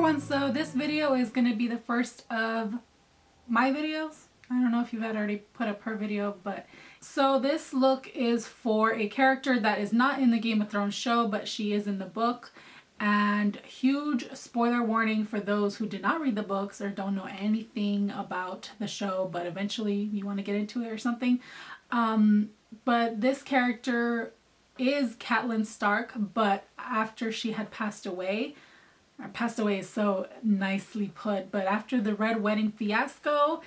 everyone, so this video is going to be the first of my videos. I don't know if you've already put up her video, but so this look is for a character that is not in the Game of Thrones show, but she is in the book. And huge spoiler warning for those who did not read the books or don't know anything about the show, but eventually you want to get into it or something. But this character is Catelyn Stark, but after she had passed away is so nicely put, but after the Red Wedding fiasco,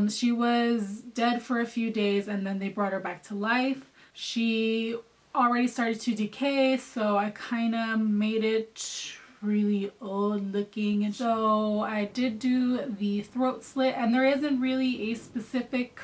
she was dead for a few days and then they brought her back to life. She already started to decay, so I kind of made it really old looking, and so I did do the throat slit, and there isn't really a specific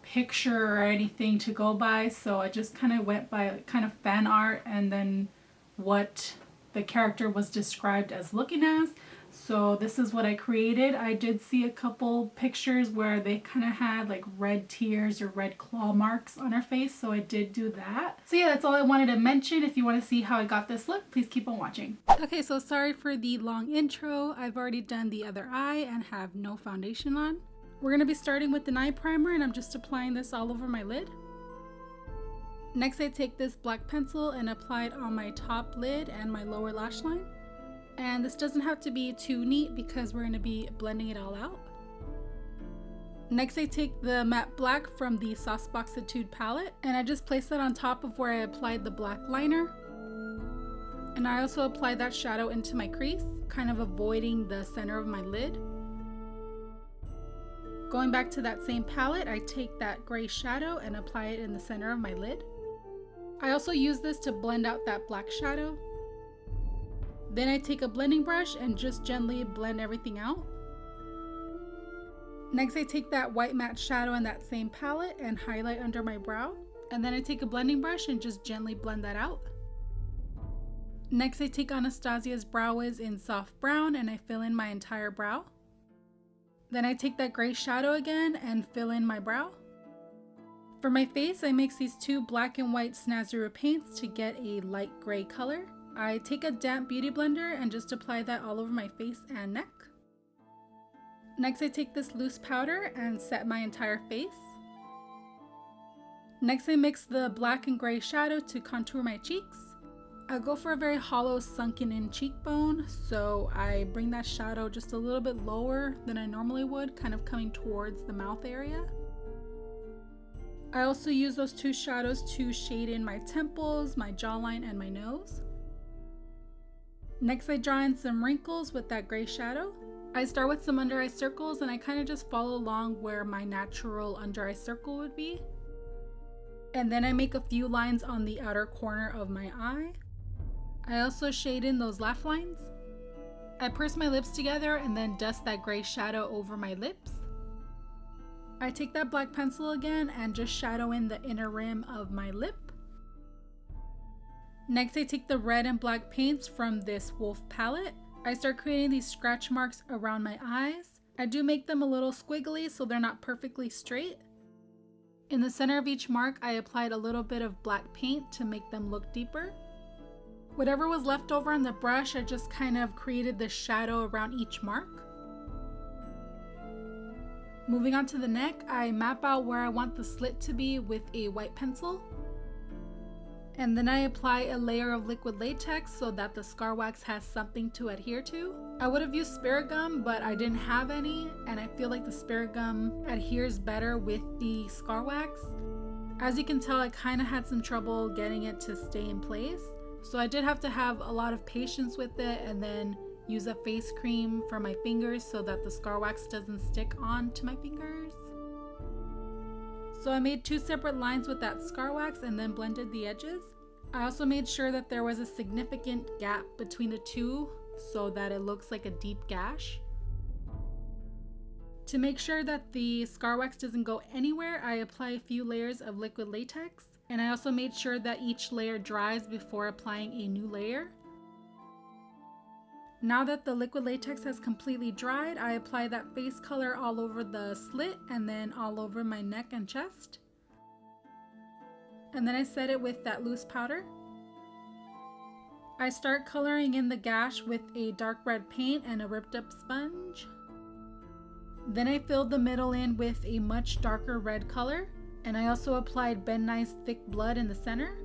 picture or anything to go by, so I just kind of went by kind of fan art and then what the character was described as looking as. So this is what I created. I did see a couple pictures where they kind of had like red tears or red claw marks on her face, so I did do that. So yeah, that's all I wanted to mention. If you want to see how I got this look, please keep on watching. Okay, so sorry for the long intro. I've already done the other eye and have no foundation on. We're going to be starting with an eye primer, and I'm just applying this all over my lid. Next, I take this black pencil and apply it on my top lid and my lower lash line. And this doesn't have to be too neat because we're going to be blending it all out. Next, I take the matte black from the Sauceboxitude palette and I just place that on top of where I applied the black liner. And I also apply that shadow into my crease, kind of avoiding the center of my lid. Going back to that same palette, I take that gray shadow and apply it in the center of my lid. I also use this to blend out that black shadow. Then I take a blending brush and just gently blend everything out. Next, I take that white matte shadow in that same palette and highlight under my brow. And then I take a blending brush and just gently blend that out. Next, I take Anastasia's Brow Wiz in soft brown and I fill in my entire brow. Then I take that gray shadow again and fill in my brow. For my face, I mix these two black and white Snazaroo paints to get a light gray color. I take a damp beauty blender and just apply that all over my face and neck. Next, I take this loose powder and set my entire face. Next, I mix the black and gray shadow to contour my cheeks. I go for a very hollow, sunken in cheekbone, so I bring that shadow just a little bit lower than I normally would, kind of coming towards the mouth area. I also use those two shadows to shade in my temples, my jawline, and my nose. Next, I draw in some wrinkles with that gray shadow. I start with some under eye circles and I kind of just follow along where my natural under eye circle would be. And then I make a few lines on the outer corner of my eye. I also shade in those laugh lines. I purse my lips together and then dust that gray shadow over my lips. I take that black pencil again and just shadow in the inner rim of my lip. Next, I take the red and black paints from this Wolf palette. I start creating these scratch marks around my eyes. I do make them a little squiggly so they're not perfectly straight. In the center of each mark, I applied a little bit of black paint to make them look deeper. Whatever was left over on the brush, I just kind of created the shadow around each mark. Moving on to the neck, I map out where I want the slit to be with a white pencil. And then I apply a layer of liquid latex so that the scar wax has something to adhere to. I would have used spirit gum, but I didn't have any, and I feel like the spirit gum adheres better with the scar wax. As you can tell, I kind of had some trouble getting it to stay in place. So I did have to have a lot of patience with it and then use a face cream for my fingers so that the scar wax doesn't stick on to my fingers. So I made two separate lines with that scar wax and then blended the edges. I also made sure that there was a significant gap between the two so that it looks like a deep gash. To make sure that the scar wax doesn't go anywhere, I apply a few layers of liquid latex, and I also made sure that each layer dries before applying a new layer. Now that the liquid latex has completely dried, I apply that face color all over the slit and then all over my neck and chest. And then I set it with that loose powder. I start coloring in the gash with a dark red paint and a ripped up sponge. Then I filled the middle in with a much darker red color, and I also applied Ben Nye's thick blood in the center.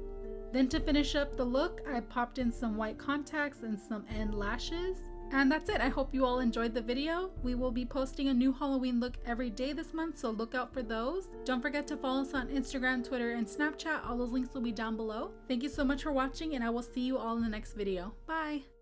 Then to finish up the look, I popped in some white contacts and some end lashes. And that's it. I hope you all enjoyed the video. We will be posting a new Halloween look every day this month, so look out for those. Don't forget to follow us on Instagram, Twitter, and Snapchat. All those links will be down below. Thank you so much for watching, and I will see you all in the next video. Bye!